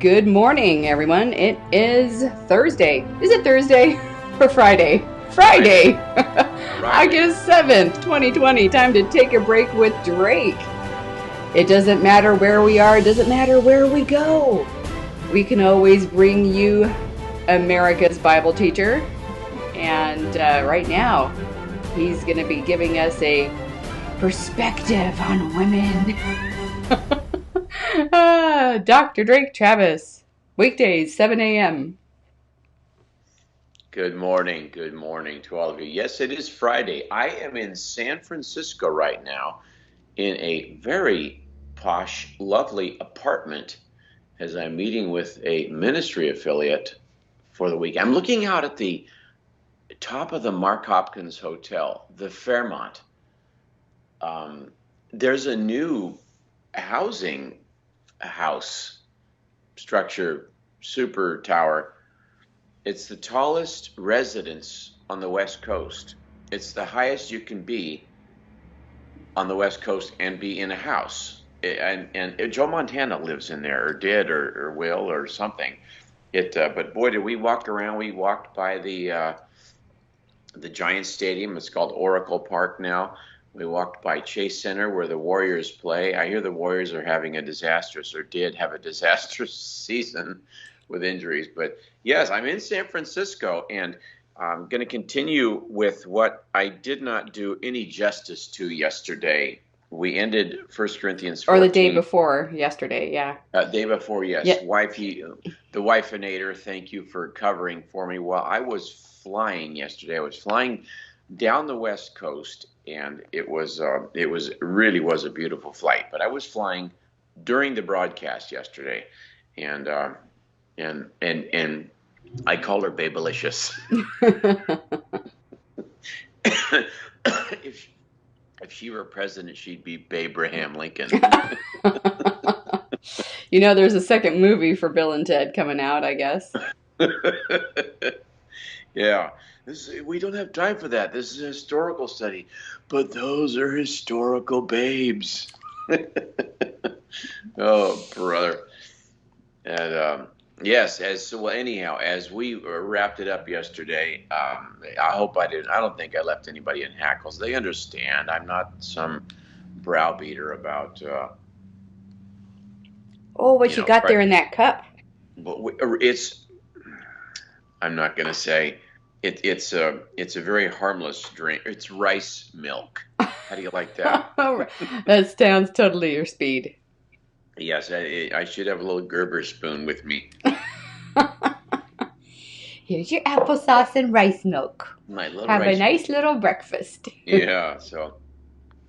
Good morning, everyone. It is Thursday. Is it Thursday or Friday? Friday! Friday. August 7th, 2020. Time to take a break with Drake. It doesn't matter where we are, it doesn't matter where we go. We can always bring you America's Bible teacher. And right now, he's going to be giving us a perspective on women. Dr. Drake Travis, weekdays, 7 a.m. Good morning. Good morning to all of you. Yes, it is Friday. I am in San Francisco right now in a very posh, lovely apartment as I'm meeting with a ministry affiliate for the week. I'm looking out at the top of the Mark Hopkins Hotel, the Fairmont. There's a new housing house structure, super tower. It's the tallest residence on the West Coast. It's the highest you can be on the West Coast and be in a house. And Joe Montana lives in there, or did, or will, or something. But boy, did we walk around. We walked by the Giants Stadium. It's called Oracle Park now. We walked by Chase Center where the Warriors play. I hear the Warriors are having a disastrous, or did have a disastrous season with injuries. But yes, I'm in San Francisco, and I'm going to continue with what I did not do any justice to yesterday. We ended 1 Corinthians Or the day 14. before yesterday, yeah. Day before, Yeah. yes. The wifeinator, thank you for covering for me. Well, I was flying yesterday. I was flying down the West Coast, and it really was a beautiful flight. But I was flying during the broadcast yesterday, and I called her Babylicious. If she were president, she'd be Babraham Lincoln. You know, there's a second movie for Bill and Ted coming out, I guess. Yeah, we don't have time for that. This is a historical study, but those are historical babes. Oh, brother. And yes, anyhow, as we wrapped it up yesterday, I don't think I left anybody in hackles. They understand. I'm not some browbeater about, Oh, what you got right. there in that cup? But I'm not going to say it's a very harmless drink. It's rice milk. How do you like that? That sounds totally your speed. Yes, I should have a little Gerber spoon with me. Here's your applesauce and rice milk. My little Have a rice nice milk. little breakfast. Yeah. So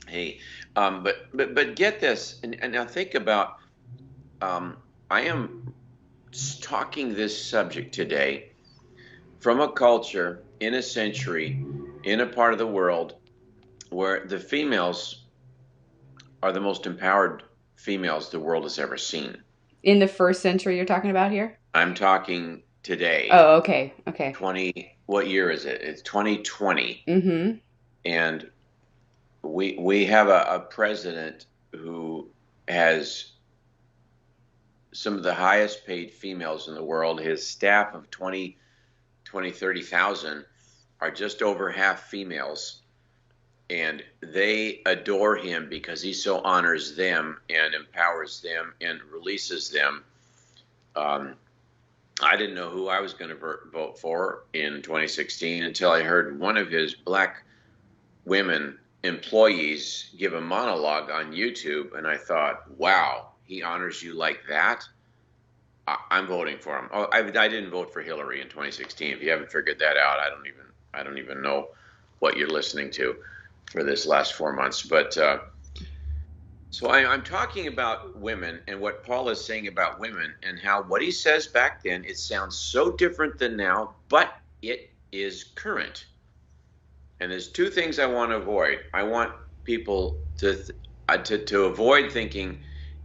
hey, but get this, and now think about. I am talking this subject today from a culture in a century in a part of the world where the females are the most empowered females the world has ever seen. In the first century you're talking about here? I'm talking today. Oh, okay. Okay. What year is it? It's 2020. Mm-hmm. And we have a president who has some of the highest paid females in the world. His staff of 30,000 are just over half females. And they adore him because he so honors them and empowers them and releases them. I didn't know who I was going to vote for in 2016 until I heard one of his black women employees give a monologue on YouTube, and I thought, wow, he honors you like that? I'm voting for him. Oh, I didn't vote for Hillary in 2016. If you haven't figured that out, I don't even know what you're listening to for this last 4 months. But so I'm talking about women and what Paul is saying about women and how what he says back then, it sounds so different than now, but it is current. And there's two things I want to avoid. I want people to avoid thinking,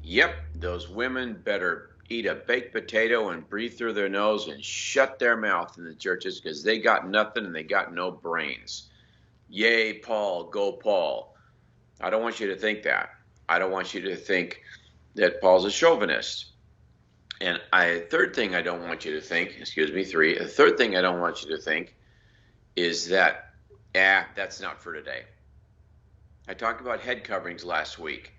yep, those women better eat a baked potato and breathe through their nose and shut their mouth in the churches because they got nothing and they got no brains. Yay, Paul, go Paul. I don't want you to think that. I don't want you to think that Paul's a chauvinist. And third thing I don't want you to think, excuse me, three, the third thing I don't want you to think is that, that's not for today. I talked about head coverings last week.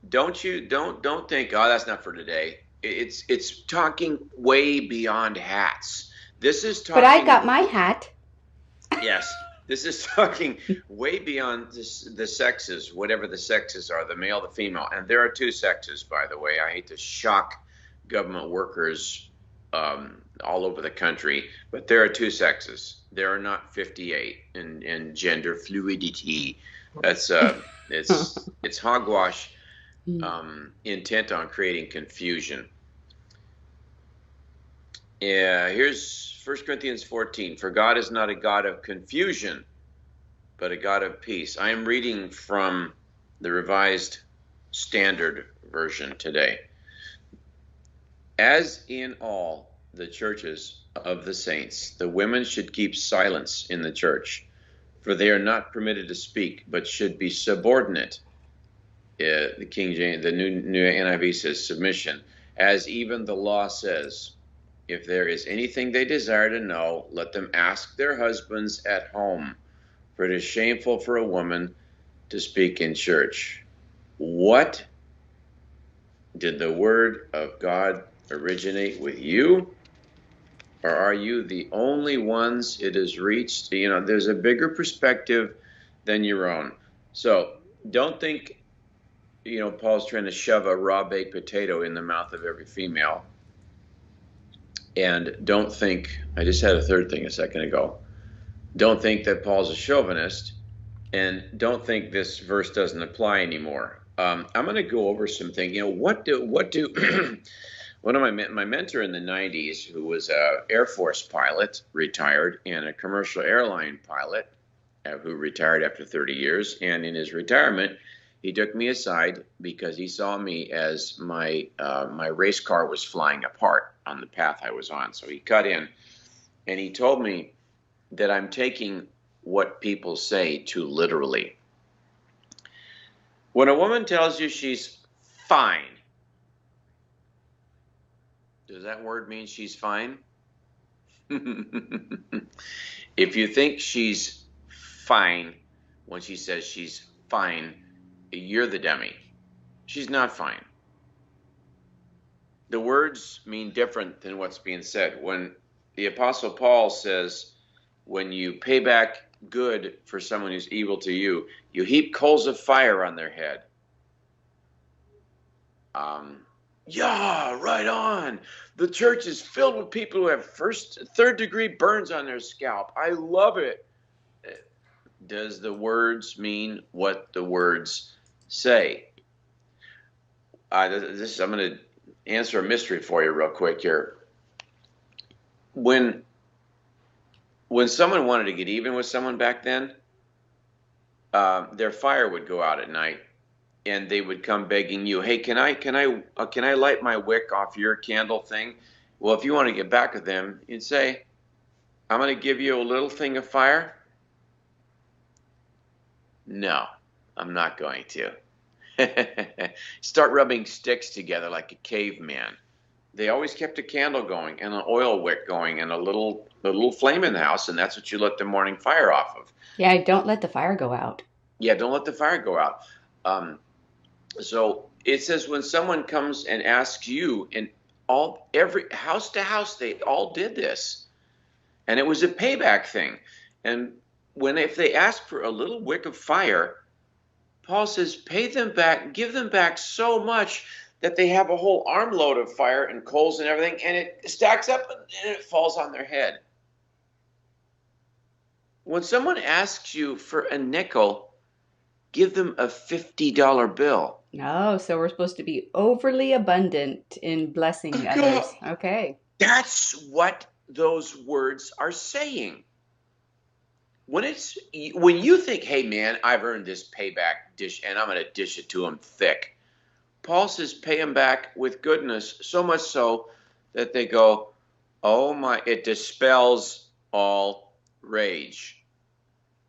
Don't think, oh, that's not for today. It's talking way beyond hats. This is But I got talking, my hat. yes, this is talking way beyond the sexes, whatever the sexes are, the male, the female. And there are two sexes, by the way. I hate to shock government workers all over the country, but there are two sexes. There are not 58 in gender fluidity. That's it's hogwash, intent on creating confusion. Yeah, here's 1 Corinthians 14. For God is not a God of confusion, but a God of peace. I am reading from the Revised Standard Version today. As in all the churches of the saints, the women should keep silence in the church, for they are not permitted to speak, but should be subordinate. The King James, the new NIV says submission, as even the law says. If there is anything they desire to know, let them ask their husbands at home, for it is shameful for a woman to speak in church. What did the word of God originate with you? Or are you the only ones it has reached? You know, there's a bigger perspective than your own. So don't think, Paul's trying to shove a raw baked potato in the mouth of every female. And don't think, I just had a third thing a second ago. Don't think that Paul's a chauvinist, and don't think this verse doesn't apply anymore. I'm going to go over some things. What do one of my mentor in the 90s, who was an Air Force pilot, retired, and a commercial airline pilot who retired after 30 years. And in his retirement, he took me aside because he saw me as my race car was flying apart on the path I was on. So he cut in, and he told me that I'm taking what people say too literally. When a woman tells you she's fine, does that word mean she's fine? If you think she's fine when she says she's fine, you're the dummy. She's not fine. The words mean different than what's being said. When the Apostle Paul says, when you pay back good for someone who's evil to you, you heap coals of fire on their head. Yeah, right on. The church is filled with people who have third degree burns on their scalp. I love it. Does the words mean what the words say? I'm going to answer a mystery for you real quick here. When someone wanted to get even with someone back then, their fire would go out at night, and they would come begging you, "Hey, can I light my wick off your candle thing?" Well, if you want to get back with them, you'd say, "I'm going to give you a little thing of fire." No, I'm not going to. Start rubbing sticks together like a caveman. They always kept a candle going and an oil wick going and a little flame in the house, and that's what you let the morning fire off of. Yeah, don't let the fire go out. Yeah, don't let the fire go out. So it says when someone comes and asks you, and every house to house, they all did this, and it was a payback thing. And if they ask for a little wick of fire, Paul says, pay them back, give them back so much that they have a whole armload of fire and coals and everything, and it stacks up and it falls on their head. When someone asks you for a nickel, give them a $50 bill. Oh, so we're supposed to be overly abundant in blessing others. Okay. That's what those words are saying. When you think, hey man, I've earned this payback dish and I'm going to dish it to them thick, Paul says pay them back with goodness, so much so that they go, oh my, it dispels all rage.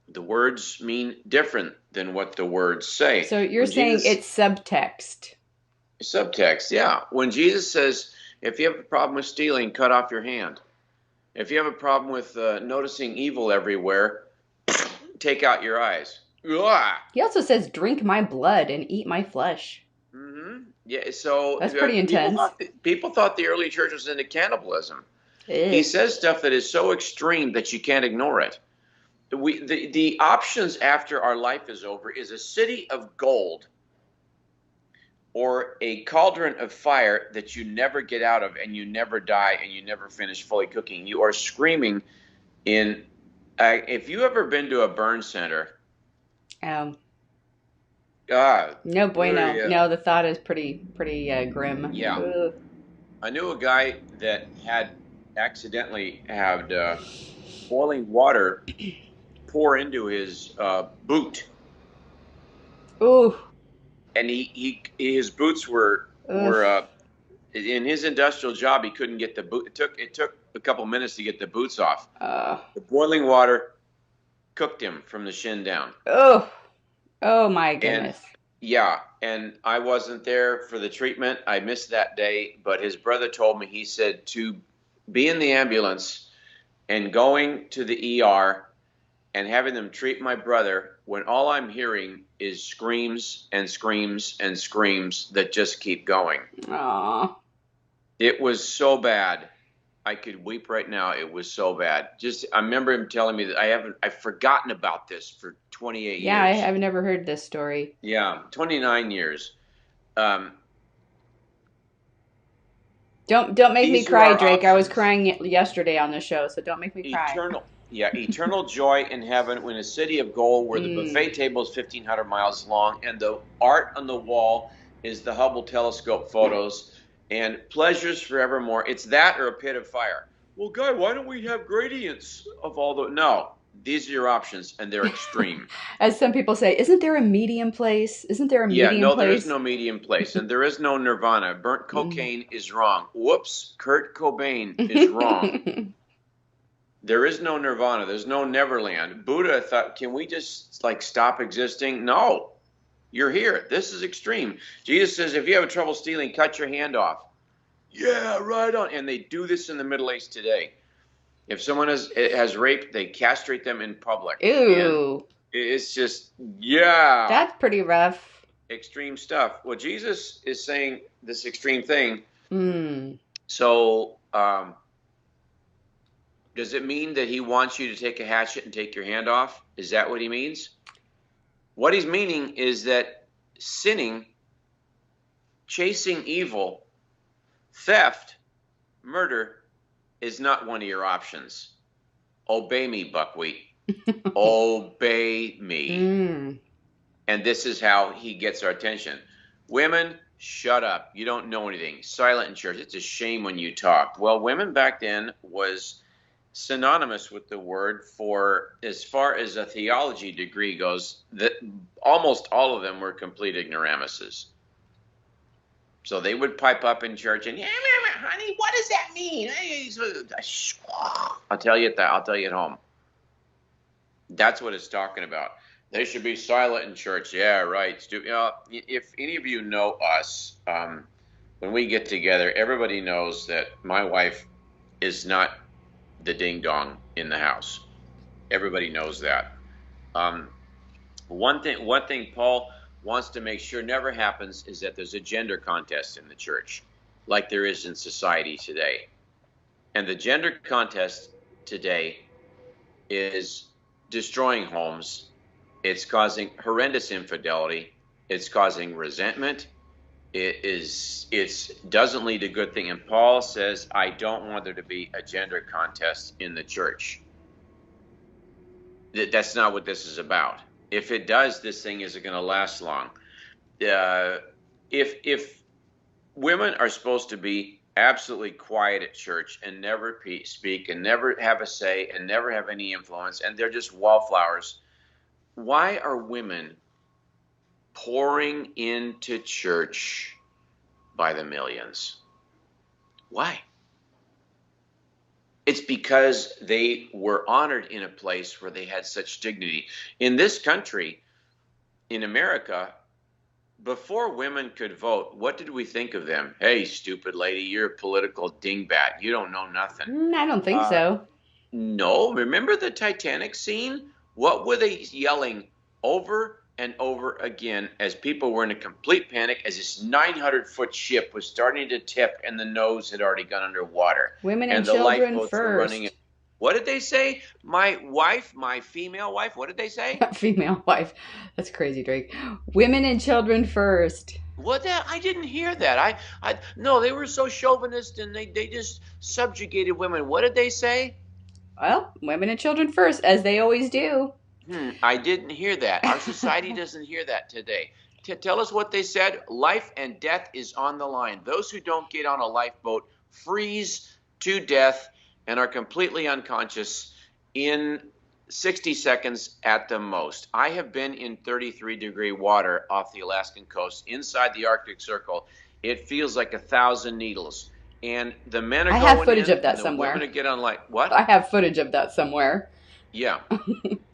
The words mean different than what the words say. So you're saying it's subtext. Subtext, yeah. When Jesus says, If you have a problem with stealing, cut off your hand. If you have a problem with noticing evil everywhere, take out your eyes. Ugh. He also says, "Drink my blood and eat my flesh." Yeah, so That's pretty intense. people thought the early church was into cannibalism. He Ew. says stuff that is so extreme that you can't ignore it. The options after our life is over is a city of gold or a cauldron of fire that you never get out of and you never die and you never finish fully cooking. You are screaming in. If you ever been to a burn center, No bueno. No, the thought is pretty grim. Yeah. Ugh. I knew a guy that had accidentally had boiling water pour into his boot, Ooh. and his boots were in his industrial job. He couldn't get the boot. It took a couple minutes to get the boots off. The boiling water cooked him from the shin down. Oh my goodness. And I wasn't there for the treatment. I missed that day, but his brother told me, he said, to be in the ambulance and going to the ER and having them treat my brother when all I'm hearing is screams and screams and screams that just keep going. Aww. It was so bad. I could weep right now. It was so bad. I remember him telling me that I've forgotten about this for 28 years. Yeah, I've never heard this story. Yeah, 29 years. Don't make me cry, Drake. I was crying yesterday on the show, so don't make me cry. Eternal joy in heaven in a city of gold where the buffet table is 1,500 miles long and the art on the wall is the Hubble telescope photos and pleasures forevermore. It's that or a pit of fire. Well, guy, why don't we have gradients of all the... No, these are your options, and they're extreme. As some people say, isn't there a medium place? Isn't there a medium place? Yeah, no, there is no medium place, and there is no nirvana. Burnt cocaine is wrong. Whoops, Kurt Cobain is wrong. There is no nirvana. There's no Neverland. Buddha thought, can we just stop existing? No, you're here. This is extreme. Jesus says, if you have trouble stealing, cut your hand off. Yeah, right on. And they do this in the Middle East today. If someone has raped, they castrate them in public. Ew. And it's just, yeah. That's pretty rough. Extreme stuff. Well, Jesus is saying this extreme thing. So, does it mean that he wants you to take a hatchet and take your hand off? Is that what he means? What he's meaning is that sinning, chasing evil, theft, murder is not one of your options. Obey me, buckwheat. Obey me. And this is how he gets our attention. Women, shut up. You don't know anything. Silent in church. It's a shame when you talk. Well, women back then was synonymous with the word for, as far as a theology degree goes, that almost all of them were complete ignoramuses. So they would pipe up in church and, yeah, honey, what does that mean? I'll tell you at home. That's what it's talking about. They should be silent in church. Yeah, right. If any of you know us, when we get together, everybody knows that my wife is not the ding dong in the house. Everybody knows that. One thing Paul wants to make sure never happens is that there's a gender contest in the church, like there is in society today. And the gender contest today is destroying homes. It's causing horrendous infidelity. It's causing resentment. It doesn't lead to good thing. And Paul says, I don't want there to be a gender contest in the church. That's not what this is about. If it does, this thing isn't going to last long. If women are supposed to be absolutely quiet at church and never speak and never have a say and never have any influence, and they're just wallflowers, why are women pouring into church by the millions? Why? It's because they were honored in a place where they had such dignity. In this country, in America, before women could vote, what did we think of them? Hey, stupid lady, you're a political dingbat. You don't know nothing. I don't think Uh, so. no, remember the Titanic scene? What were they yelling over and over again as people were in a complete panic as this 900-foot ship was starting to tip and the nose had already gone underwater Women and and the children lifeboats were running? first. What did they say? My wife, my female wife, what did they say? Female wife. That's crazy, Drake. Women and children first. What that? I didn't hear that. No, they were so chauvinist and they just subjugated women. What did they say? Well, women and children first, as they always do. I didn't hear that. Our society doesn't hear that today. Tell us what they said. Life and death is on the line. Those who don't get on a lifeboat freeze to death and are completely unconscious in 60 seconds at the most. I have been in 33-degree water off the Alaskan coast inside the Arctic Circle. It feels like 1,000 needles. And the men are I going have footage in, of that and the somewhere. women are getting on like what? I have footage of that somewhere. Yeah.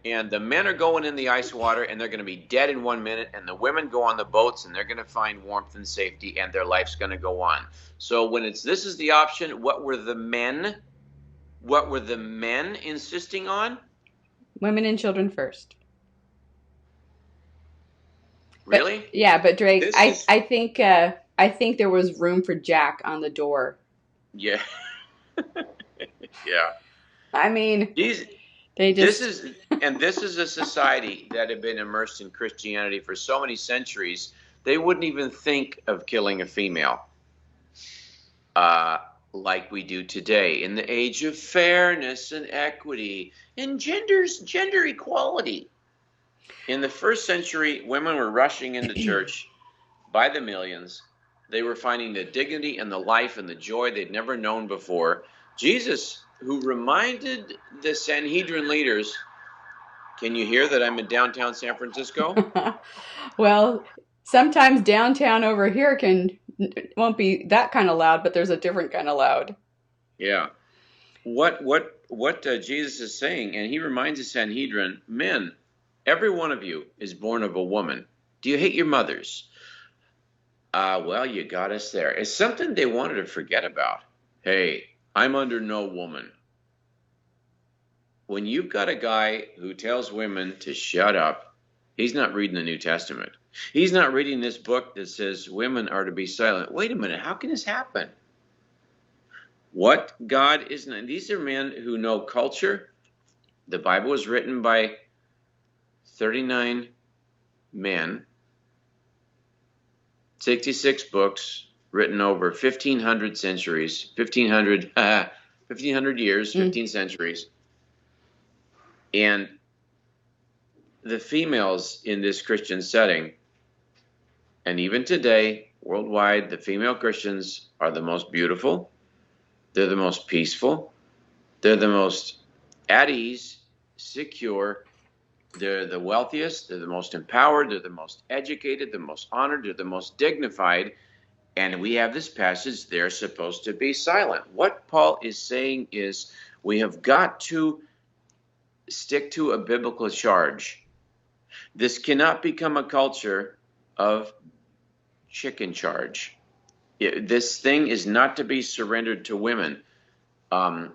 And the men are going in the ice water and they're going to be dead in 1 minute. And the women go on the boats and they're going to find warmth and safety and their life's going to go on. So when this is the option, what were the men insisting on? Women and children first. Really? But, yeah, but Drake, This I think there was room for Jack on the door. Yeah. Yeah. I mean, These, they just. this is a society that had been immersed in Christianity for so many centuries, they wouldn't even think of killing a female. Like we do today in the age of fairness and equity and gender equality. In the first century, women were rushing into church by the millions. They were finding the dignity and the life and the joy they'd never known before. Jesus, who reminded the Sanhedrin leaders, can you hear that I'm in downtown San Francisco? Well, sometimes downtown over here won't be that kind of loud, but there's a different kind of loud. Yeah. What Jesus is saying, and he reminds the Sanhedrin, men, every one of you is born of a woman. Do you hate your mothers? Well, you got us there. It's something they wanted to forget about. Hey, I'm under no woman. When you've got a guy who tells women to shut up, he's not reading the New Testament. He's not reading this book that says women are to be silent. Wait a minute, how can this happen? What God isn't? These are men who know culture. The Bible was written by 39 men, 66 books, written over 1,500 centuries, 1,500 years, 15 centuries. And the females in this Christian setting, and even today, worldwide, the female Christians are the most beautiful. They're the most peaceful. They're the most at ease, secure. They're the wealthiest. They're the most empowered. They're the most educated, the most honored. They're the most dignified. And we have this passage, they're supposed to be silent. What Paul is saying is we have got to stick to a biblical charge. This cannot become a culture of chicken charge. This thing is not to be surrendered to women. And,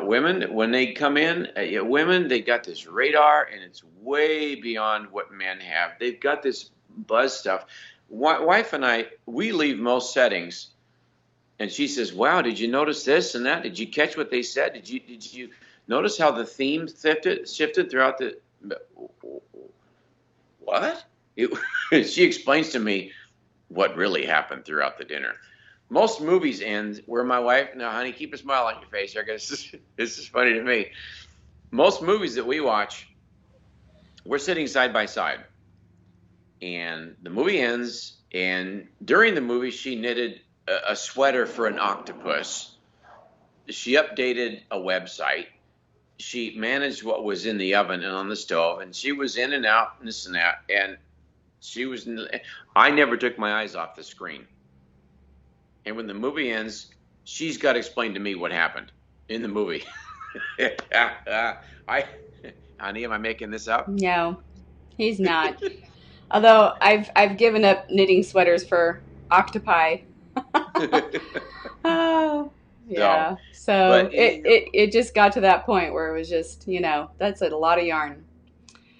women, when they come in, women, they got this radar, and it's way beyond what men have. They've got this buzz stuff. Wife and I, we leave most settings, and she says, wow, did you notice this and that? Did you catch what they said? Did you notice how the theme shifted throughout the... What? She explains to me what really happened throughout the dinner. Most movies end where my wife, now honey, keep a smile on your face here, because this is funny to me. Most movies that we watch, we're sitting side by side. And the movie ends, and during the movie, she knitted a sweater for an octopus. She updated a website. She managed what was in the oven and on the stove, and she was in and out, and this and that. And I never took my eyes off the screen. And when the movie ends, she's got to explain to me what happened in the movie. Honey, am I making this up? No, he's not. Although I've given up knitting sweaters for octopi. Oh, So, yeah. So but it just got to that point where it was just, that's a lot of yarn.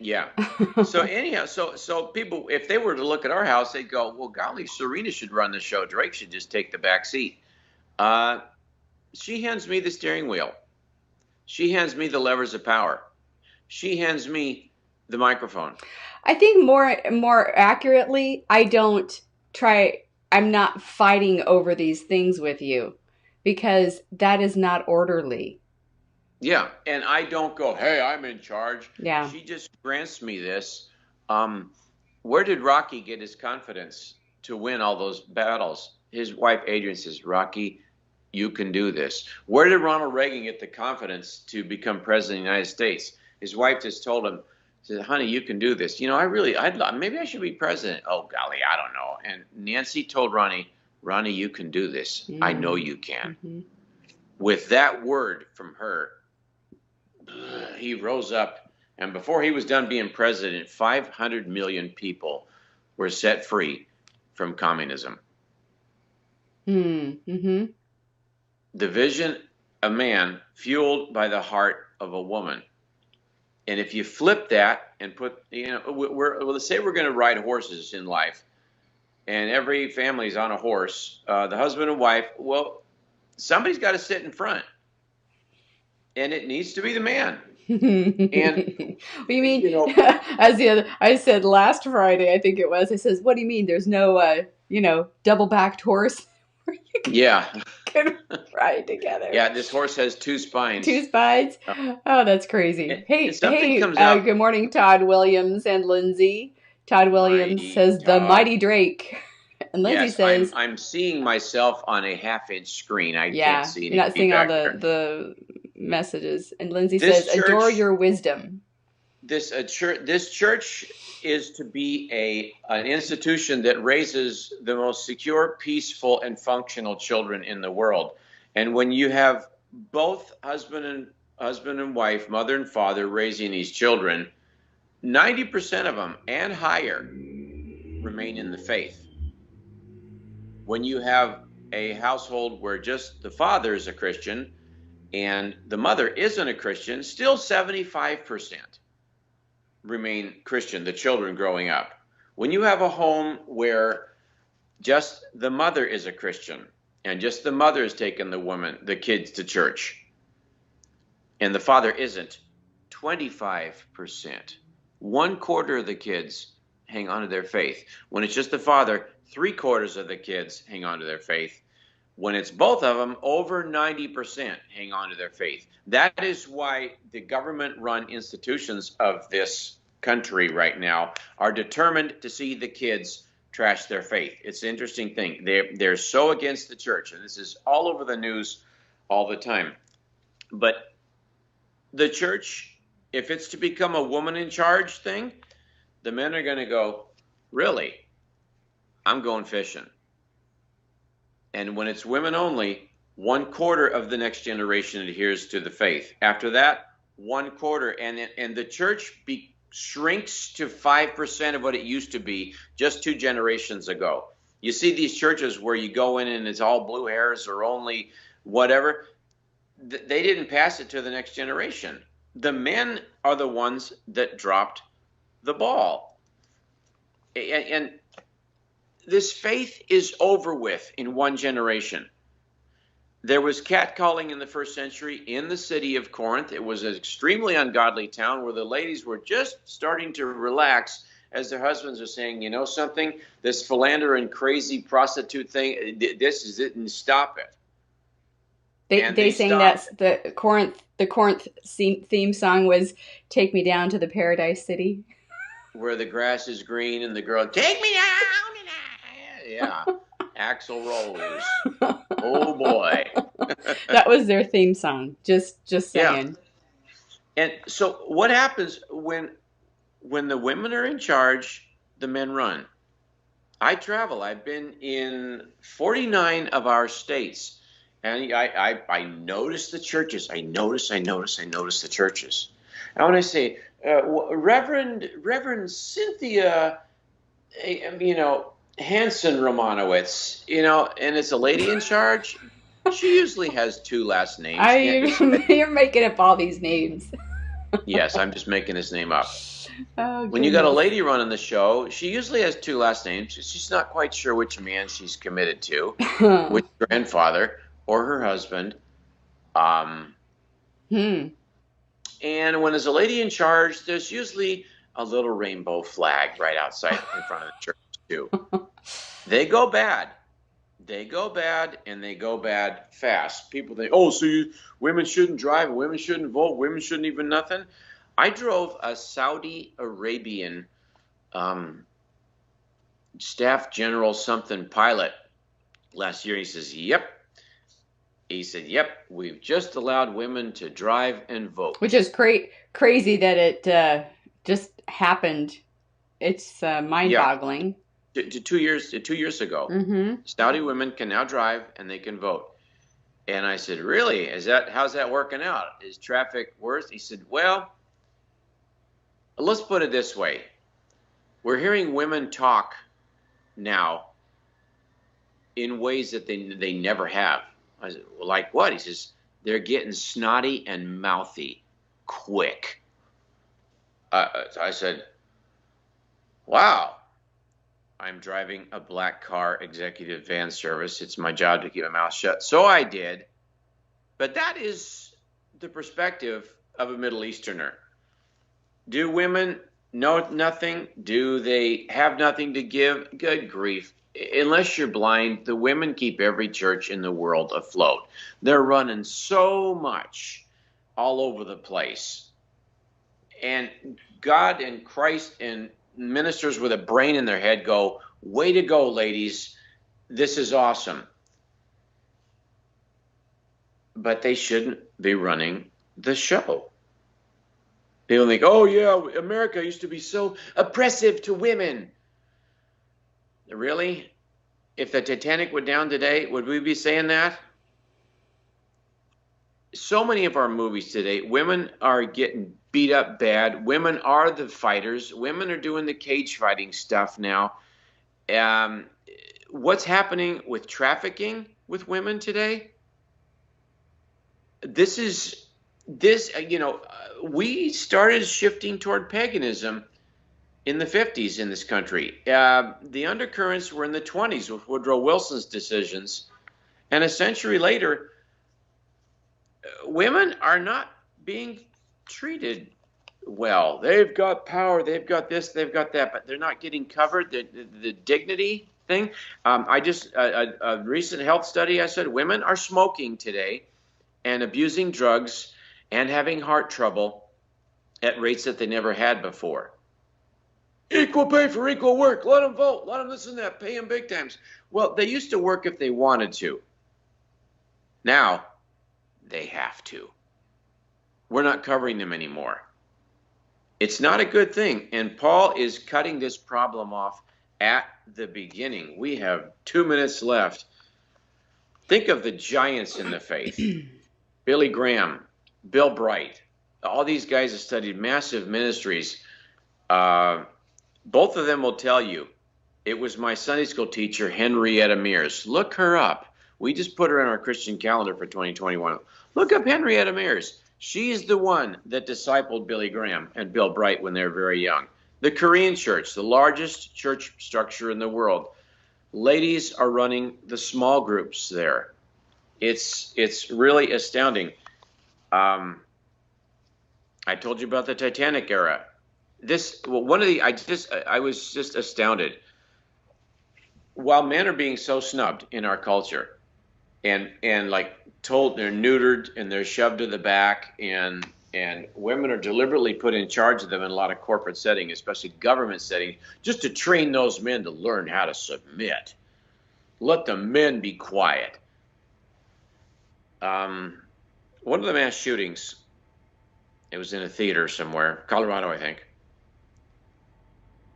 yeah. So anyhow, so people, if they were to look at our house, they'd go, "Well, golly, Serena should run the show. Drake should just take the back seat." Uh, she hands me the steering wheel. She hands me the levers of power. She hands me the microphone. I think more accurately, I'm not fighting over these things with you because that is not orderly. Yeah, and I don't go, "Hey, I'm in charge." Yeah. She just grants me this. Um, where did Rocky get his confidence to win all those battles? His wife Adrian says, "Rocky, you can do this." Where did Ronald Reagan get the confidence to become president of the United States? His wife just told him, said, "Honey, you can do this." Maybe I should be president. Oh, golly, I don't know. And Nancy told Ronnie, you can do this. I know you can. Mm-hmm. With that word from her, he rose up, and before he was done being president, 500 million people were set free from communism. Mm-hmm. The vision of man fueled by the heart of a woman. And if you flip that and put, let's say we're going to ride horses in life, and every family's on a horse, the husband and wife, well, somebody's got to sit in front, and it needs to be the man. And what do you mean? I said last Friday, I think it was. I says, "What do you mean? There's no, double-backed horse where you can ride together?" Yeah, this horse has two spines. Two spines. Oh, that's crazy. Hey, out. Good morning, Todd Williams and Lindsay. Todd Williams says the mighty Drake. And Lindsay says, I'm seeing myself on a half-inch screen. I can't see anything. You're not seeing all the messages. And Lindsay says, adore your wisdom. This church is to be an institution that raises the most secure, peaceful, and functional children in the world. And when you have both husband and wife, mother and father raising these children, 90% of them and higher remain in the faith. When you have a household where just the father is a Christian and the mother isn't a Christian, still 75% remain Christian, the children growing up. When you have a home where just the mother is a Christian and just the mother is taking the kids to church, and the father isn't, 25%, 1/4 of the kids hang on to their faith. When it's just the father, 3/4 of the kids hang on to their faith. When it's both of them, over 90% hang on to their faith. That is why the government-run institutions of this country right now are determined to see the kids trash their faith. It's an interesting thing. They're so against the church, and this is all over the news all the time. But the church, if it's to become a woman in charge thing, the men are going to go, really? I'm going fishing. And when it's women only, 1/4 of the next generation adheres to the faith. After that, 1/4, and the church shrinks to 5% of what it used to be just 2 generations ago. You see these churches where you go in and it's all blue hairs or only whatever. They didn't pass it to the next generation. The men are the ones that dropped the ball. And this faith is over with in 1 generation. There was catcalling in the first century in the city of Corinth. It was an extremely ungodly town where the ladies were just starting to relax as their husbands are saying, you know something, this philanderer and crazy prostitute thing, this is it, and stop it. They sang that the Corinth theme song was "Take Me Down to the Paradise City," where the grass is green and the girl, take me down. Yeah, Axl Rose. Oh boy, that was their theme song. Just saying. Yeah. And so, what happens when the women are in charge? The men run. I travel. I've been in 49 of our states, and I notice the churches. I notice the churches. And when I say, Reverend Cynthia you know, Hanson Romanowitz, you know, and it's a lady in charge. She usually has two last names. Can't just say, You're making up all these names. yes, I'm just making his name up. Oh When you got a goodness. lady running the show, she usually has two last names. She's not quite sure which man she's committed to, which grandfather or her husband. Um, Hmm. and when there's a lady in charge, there's usually a little rainbow flag right outside in front of the church too. They go bad. They go bad, and they go bad fast. People think, oh, so women shouldn't drive, women shouldn't vote, women shouldn't even nothing. I drove a Saudi Arabian um, staff general something pilot last year. He says, yep. He said, yep, we've just allowed women to drive and Which vote. is crazy that it just happened. It's Yeah, mind-boggling. 2 years ago, Mm-hmm. Saudi women can now drive and they can vote. And I said, really? How's that working out? Is traffic worse? He said, well, let's put it this way. We're hearing women talk now in ways that they never have. I said, well, like what? He says, they're getting snotty and mouthy quick. I said, wow, I'm driving a black car executive van service. It's my job to keep my mouth shut. So I did. But that is the perspective of a Middle Easterner. Do women know nothing? Do they have nothing to give? Good grief. Unless you're blind, the women keep every church in the world afloat. They're running so much all over the place. And God and Christ and ministers with a brain in their head go, way to go, ladies. This is awesome. But they shouldn't be running the show. People think, oh, yeah, America used to be so oppressive to women. Really? If the Titanic went down today, would we be saying that? So many of our movies today, women are getting beat up bad. Women are the fighters. Women are doing the cage fighting stuff now. Um, what's happening with trafficking with women today? We started shifting toward paganism in the 50s in this country. The undercurrents were in the 20s with Woodrow Wilson's decisions. And a century later, women are not being treated well. They've got power, they've got this, they've got that, but they're not getting covered. The dignity thing. A recent health study, I said women are smoking today and abusing drugs and having heart trouble at rates that they never had before. Equal pay for equal work. Let them vote. Let them this and that. Pay them big times. Well, they used to work if they wanted to. Now, they have to. We're not covering them anymore. It's not a good thing. And Paul is cutting this problem off at the beginning. We have 2 minutes left. Think of the giants in the faith. Billy Graham, Bill Bright. All these guys have studied massive ministries. Both of them will tell you, it was my Sunday school teacher, Henrietta Mears. Look her up. We just put her in our Christian calendar for 2021. Look up Henrietta Mears. She's the one that discipled Billy Graham and Bill Bright when they were very young. The Korean church, the largest church structure in the world. Ladies are running the small groups there. It's really astounding. I told you about the Titanic era. I was just astounded. While men are being so snubbed in our culture, and like told they're neutered and they're shoved to the back, and women are deliberately put in charge of them in a lot of corporate settings, especially government settings, just to train those men to learn how to submit. Let the men be quiet. One of the mass shootings, it was in a theater somewhere, Colorado, I think.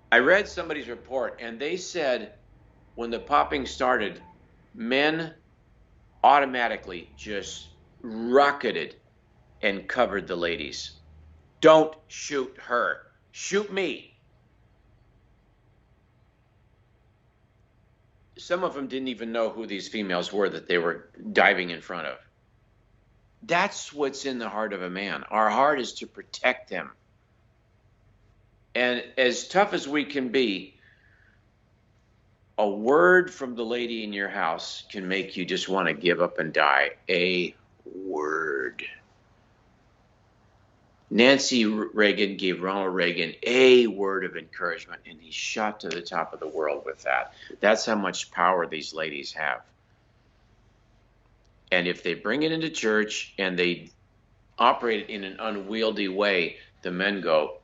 I read somebody's report, and they said when the popping started, men automatically just rocketed and covered the ladies. Don't shoot her. Shoot me. some of them didn't even know who these females were that they were diving in front of. That's what's in the heart of a man. Our heart is to protect them. And as tough as we can be, a word from the lady in your house can make you just want to give up and die. A word. Nancy Reagan gave Ronald Reagan a word of encouragement, and he shot to the top of the world with that. That's how much power these ladies have. And if they bring it into church and they operate it in an unwieldy way, the men go,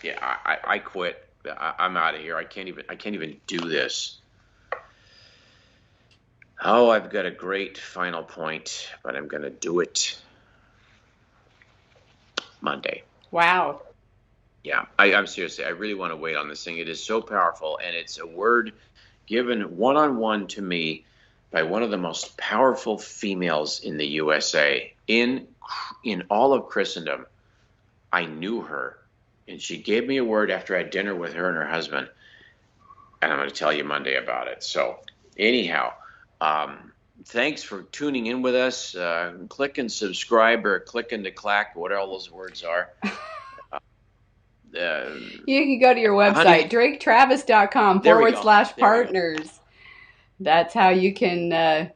yeah, I quit. I'm out of here. I can't even do this. Oh, I've got a great final point, but I'm going to do it Monday. Wow. Yeah, I'm seriously, I really want to wait on this thing. It is so powerful, and it's a word given one-on-one to me by one of the most powerful females in the USA, in all of Christendom. I knew her, and she gave me a word after I had dinner with her and her husband, and I'm going to tell you Monday about it. So anyhow, thanks for tuning in with us. Click and subscribe, or click and clack, whatever all those words are. You can go to your website, draketravis.com/partners. That's how you can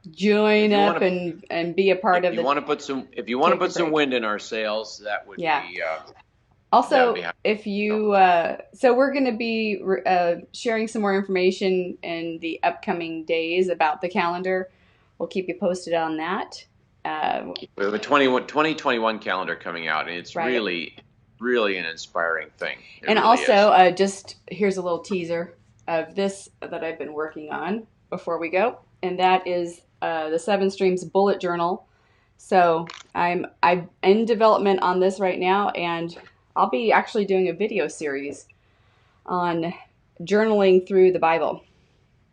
join up and be a part of the. If you want to put some wind in our sails, that would be. Also, if you, so we're going to be sharing some more information in the upcoming days about the calendar. We'll keep you posted on that. We have a 2021 calendar coming out, and it's really an inspiring thing. And really also, just here's a little teaser of this that I've been working on before we go, and that is the 7 Streams Bullet Journal. So I'm in development on this right now, and I'll be actually doing a video series on journaling through the Bible.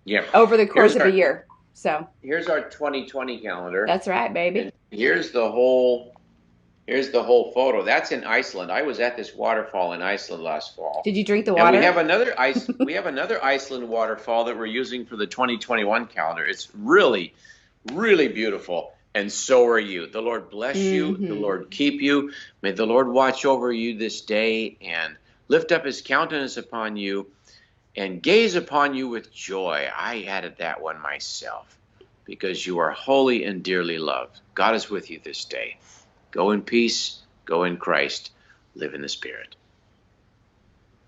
Yeah. Over the course of a year. So here's our 2020 calendar. That's right, baby. And here's the whole photo. That's in Iceland. I was at this waterfall in Iceland last fall. Did you drink the water? And we have another Iceland waterfall that we're using for the 2021 calendar. It's really, really beautiful. And so are you. The Lord bless you. The Lord keep you. May the Lord watch over you this day and lift up his countenance upon you and gaze upon you with joy. I added that one myself, because you are holy and dearly loved. God is with you this day. Go in peace. Go in Christ. Live in the Spirit.